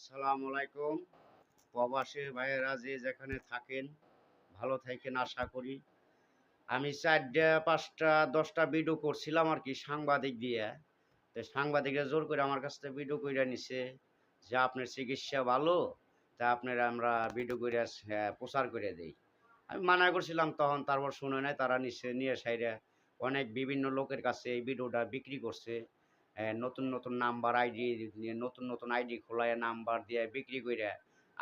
আসসালামু আলাইকুম। প্রবাসী ভাইয়েরা যে যেখানে থাকেন ভালো থাকেন আশা করি। আমি ৪টা ৫টা ১০টা ভিডিও করছিলাম আরকি সাংবাদিক দিয়া। তো সাংবাদিকরা জোর করে আমার কাছ থেকে ভিডিও কইরা নিছে যে, "আপনার চিকিৎসা ভালো, তা আপনার আমরা ভিডিও কইরা প্রচার কইরা দেই।" আমি মানা করছিলাম তখন, তারপর শুনে নাই, তারা নিছে, নিয়ে সাইরা অনেক বিভিন্ন লোকের কাছে এই ভিডিওটা বিক্রি করছে। নতুন, নতুন নাম্বার আইডি দিয়ে নতুন আইডি খোলাইয়া নাম্বার দিয়ে বিক্রি কইরা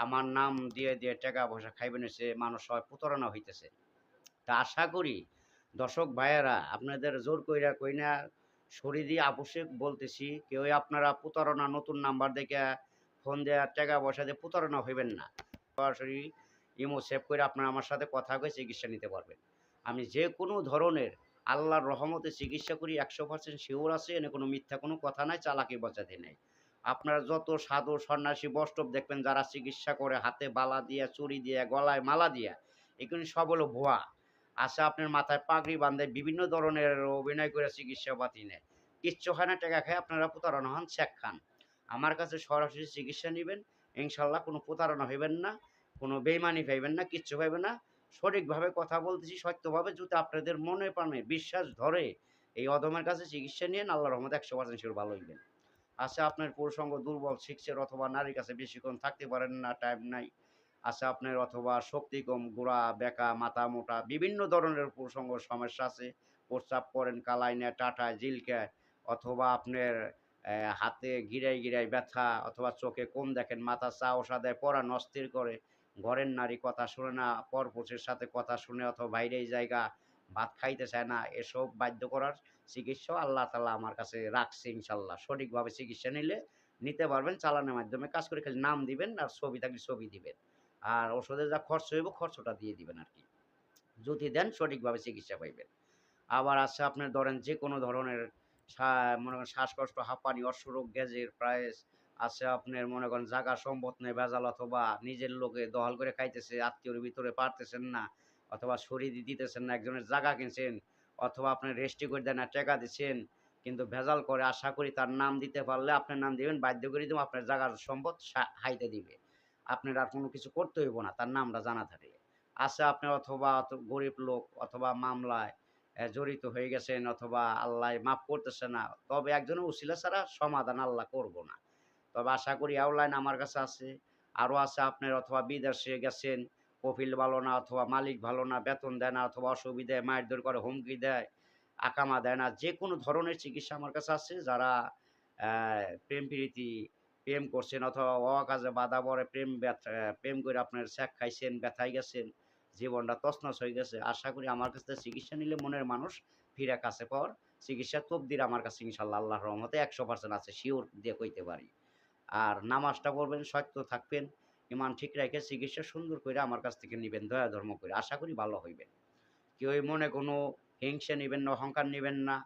আমার নাম দিয়ে টাকা পয়সা খাইবেন হইছে, মানুষ সবাই প্রতারণা হইতেছে। তা আশা করি দর্শক ভাইয়েরা আপনাদের জোর কইরা কই না, শরীরী আবশ্যক বলতেছি, কেউই আপনারা প্রতারণা নতুন নাম্বার দেইখা ফোন দেয়া টাকা পয়সা দিয়ে প্রতারণা হইবেন না। সরাসরি ইমো সেভ করে আপনারা আমার সাথে কথা কয়ে চিকিৎসা নিতে পারবেন। আমি যেকোনো ধরনের আল্লাহর রহমতে চিকিৎসা করি, ১০০% সিওর আছে, এনে কোনো মিথ্যা কোনো কথা নাই, চালাকি বাচাতি নাই। আপনারা যত সাধু সন্ন্যাসী বৈষ্ণব দেখবেন যারা চিকিৎসা করে হাতে বালা দিয়া, চুড়ি দিয়া, গলায় মালা দিয়া, এগুলো সব হলো ভুয়া। আচ্ছা, আপনার মাথায় পাগড়ি বাঁধে বিভিন্ন ধরনের অভিনয় করে চিকিৎসাপাতি নেয়। কিচ্ছু হয় না, টাকা খায় আপনারা প্রতারণা হন, ছ্যাঁক খান। আমার কাছে সরাসরি চিকিৎসা নিবেন, ইনশাআল্লাহ কোনো প্রতারণা হইবেন না, কোনো বেইমানি পাইবেন না, কিচ্ছু পাইবেন না। সঠিকভাবে কথা বলতেছি, সত্যভাবে, যদি আপনাদের মনে প্রাণে বিশ্বাস ধরে এই অধমের কাছে চিকিৎসা নিয়েন, আল্লাহর রহমতে ১০০% সিওর ভালো হইবেন। আচ্ছা, আপনার পুরুষাঙ্গ দুর্বল, সিক্সের অথবা নারীর কাছে বেশিক্ষণ থাকতে পারেন না, টাইম নাই। আচ্ছা, আপনার অথবা শক্তি কম, গোড়া, বেঁকা, মাথা মোটা, বিভিন্ন ধরনের পুরুষাঙ্গ সমস্যা আছে। প্রস্রাব করেন কালায় না, টাটায়, জিলকায়, অথবা আপনার হাতে গিরায় ব্যথা, অথবা চোখে কম দেখেন, মাথা চা-ওষা দেয়, পরাণ অস্থির করে, ঘরের নারী কথা শুনে না, পরপুরুষের সাথে কথা শুনে, অথবা বাইরে এই জায়গা ভাত খাইতে চায় না, এসব বাধ্য করার চিকিৎসাও আল্লাহ তাআলা আমার কাছে রাখছে ইনশাআল্লাহ। সঠিকভাবে চিকিৎসা নিতে পারবেন। চালানের মাধ্যমে কাজ করে, খালি নাম দিবেন আর ছবি থাকলে ছবি দিবেন। আর ওষুধের যা খরচ হইব খরচটা দিয়ে দিবেন আরকি। যদি দেন সঠিকভাবে চিকিৎসা পাইবেন। আবার আছে আপনার ধরেন যেকোনো ধরনের সা মনে করেন শ্বাসকষ্ট, হাঁপানি, অশ্বরোগ, গ্যাজের প্রাইস আছে, আপনার মনে করেন জাগা সম্পদ নেই ভেজাল, অথবা নিজের লোকে দখল করে খাইতেছে, আত্মীয়র ভিতরে পারতেছেন না, অথবা শরীরই দিতেছেন না, একজনের জাগা কিনছেন, অথবা আপনার রেজিস্ট্রি করে দেন না, টাকা দিছেন, কিন্তু ভেজাল করে, আশা করি তার নাম দিতে পারলে আপনার নাম দিবেন, বাধ্য করে দিব, আপনার জাগার সম্পদ হাইতে দিবে। আপনার আর কোনো কিছু করতে হইব না, তার নামটা জানা থাকলে। আছে আপনার অথবা গরিব লোক, অথবা মামলায় জড়িত হয়ে গেছেন, অথবা আল্লাহ মাফ করতেছে না। তবে একজনের উছিলা ছাড়া সমাধান আল্লাহ করব না। তবে আশা করি আউটলাইন আমার কাছে আছে। আরো আছে আপনার, অথবা বিদেশে গেছেন, কফিল ভালো না, অথবা মালিক ভালো না, বেতন দেয় না, অথবা অসুবিধায় মারধর করে, হুমকি দেয়, আকামা দেয় না। যেকোনো ধরনের চিকিৎসা আমার কাছে আছে। যারা প্রেম প্রীতি প্রেম করছেন, অথবা অকাজে বাধা পড়ে প্রেম করে আপনার ছ্যাক খাইছেন, ব্যথায় গেছেন, জীবনটা তছনছ হয়ে গেছে। আশা করি আমার কাছ থেকে চিকিৎসা নিলে মনের মানুষ ফিরে কাছে পাওয়ার চিকিৎসার তকদির আমার কাছে ইনশাআল্লাহ আল্লাহর রহমতে ১০০% আছে। সিওর দিয়ে কইতে পারি। আর নামাজটা পড়বেন, সত্য থাকবেন, ইমান ঠিক রাইখা চিকিৎসা সুন্দর কইরা আমার কাছ থেকে নিবেন, দয়া ধর্ম কইরা। আশা করি ভালো হইবেন। কেউই মনে কোনো হিংসা নিবেন না, অহংকার নিবেন না।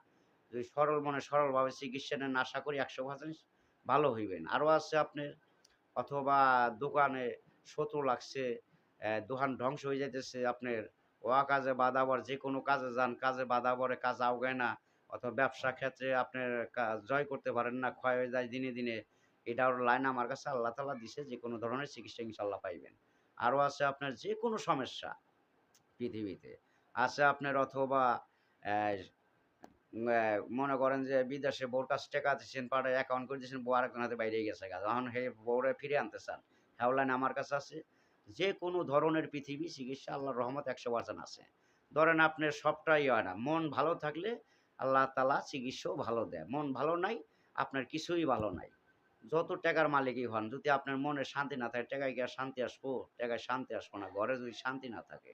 যদি সরল মনে সরলভাবে চিকিৎসা নেন, আশা করি ১০০% ভালো হইবেন। আরো আছে আপনার, অথবা দোকানে শত্রু লাগছে, দোকান ধ্বংস হয়ে যাইতেছে আপনার, অকাজে বাধা পড়ে, যেকোনো কাজে যান, কাজে বাধা পড়ে, কাজ আগায় না, অথবা ব্যবসা ক্ষেত্রে আপনার জয় করতে পারেন না, ক্ষয় হয়ে যায় দিনে। এটার লাইন আমার কাছে আল্লাহ তাআলা দিছে, যেকোনো ধরনের চিকিৎসা ইনশাআল্লাহ পাইবেন। আরো আছে আপনার যেকোনো সমস্যা পৃথিবীতে। আছে আপনার, অথবা অ্যা মনে করেন যে বিদেশে বউর কাছে টাকা দিছেন, পাঠায় অ্যাকাউন্ট করে দিছেন, বউ আরেকজনের হাতে বাইরে গেছে গা। এখন বউরে ফিরে আনতে চান। হেল্পলাইন আমার কাছে আছে। যেকোনো ধরনের পৃথিবী চিকিৎসা আল্লাহর রহমতে ১০০% আছে। ধরেন আপনার সবটাই হয় না। মন ভালো থাকলে আল্লাহ তাআলা চিকিৎসাও ভালো দেয়। মন ভালো নাই, আপনার কিছুই ভালো নাই। যত টাকার মালিকই হন, যদি আপনার মনে শান্তি না থাকে, টাকায় কি আর শান্তি আসবো? টাকায় শান্তি আসবো না। ঘরে যদি শান্তি না থাকে,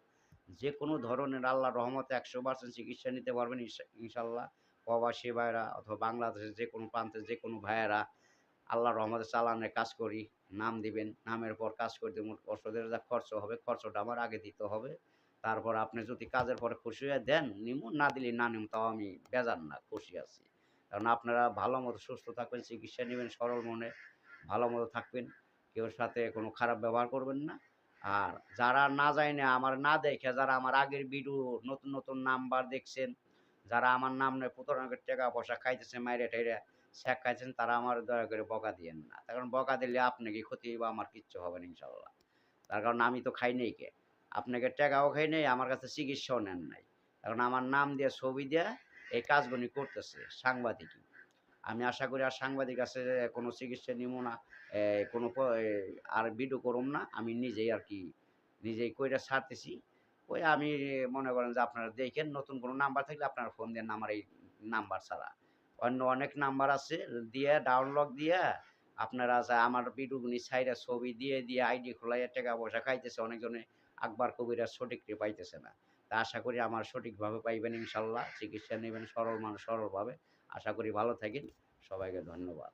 যেকোনো ধরনের আল্লাহর রহমতে ১০০% চিকিৎসা নিতে পারবেন ইনশাআল্লাহ। প্রবাসী ভাইয়েরা, অথবা বাংলাদেশের যেকোনো প্রান্তের যেকোনো ভাইয়েরা, আল্লাহর রহমতে চালানে কাজ করি। নাম দিবেন, নামের পর কাজ করে দিমু। ওষুধের যা খরচ হবে, খরচটা আমার আগে দিতে হবে। তারপর আপনি যদি কাজের পরে খুশি হয়ে দেন, নিমু, না দিলে না নিমু, তাও আমি বেজার না, খুশি আছি। কারণ আপনারা ভালোমতো সুস্থ থাকবেন, চিকিৎসা নিবেন সরল মনে, ভালোমতো থাকবেন। কেউর সাথে কোনো খারাপ ব্যবহার করবেন না। আর যারা না জাইনা, আমার না দেইখা, যারা আমার আগের ভিডিও নতুন নাম্বার দেখছেন, যারা আমার নাম নিয়ে প্রতারণা করে টাকা পয়সা খাইতেছে মাইরা-টাইরা, শেখাইছেন তারা আমার দয়া করে বকা দিয়েন না। কারণ বকা দিলে আপনাকে ক্ষতি হইব, আমার কিচ্ছু হবে না ইনশাআল্লাহ। তার কারণ আমি তো খাই নাই কে। আপনাকে টাকাও খাই নাই, আমার কাছে চিকিৎসাও নেন নাই। কারণ আমার নাম দিয়ে ছবি দিয়া এই কাজগুলি করতেছে সাংবাদিকই। আমি আশা করি আর সাংবাদিক কাছে কোনো চিকিৎসা নিবো না। কোনো আর ভিডিও করুম না। আমি নিজেই আরকি নিজেই কইরা ছাড়তেছি। ওই আমি মনে করেন যে আপনারা দেখেন নতুন কোনো নাম্বার থাকলে আপনারা ফোন দেন আমার এই নাম্বার ছাড়া। অন্য অনেক নাম্বার আছে দিয়ে ডাউনলোড দিয়া আপনারা আমার ভিডিওগুলি ছাইড়া ছবি দিয়ে আইডি খোলাইয়া টাকা পয়সা খাইতেছে অনেকজনে। আকবার কবিরাজ সঠিকরে পাইতেছে না। তা আশা করি আমার সঠিকভাবে পাইবেন ইনশাআল্লাহ। চিকিৎসা নিবেন সরল মানুষ সরলভাবে। আশা করি ভালো থাকেন। সবাইকে ধন্যবাদ।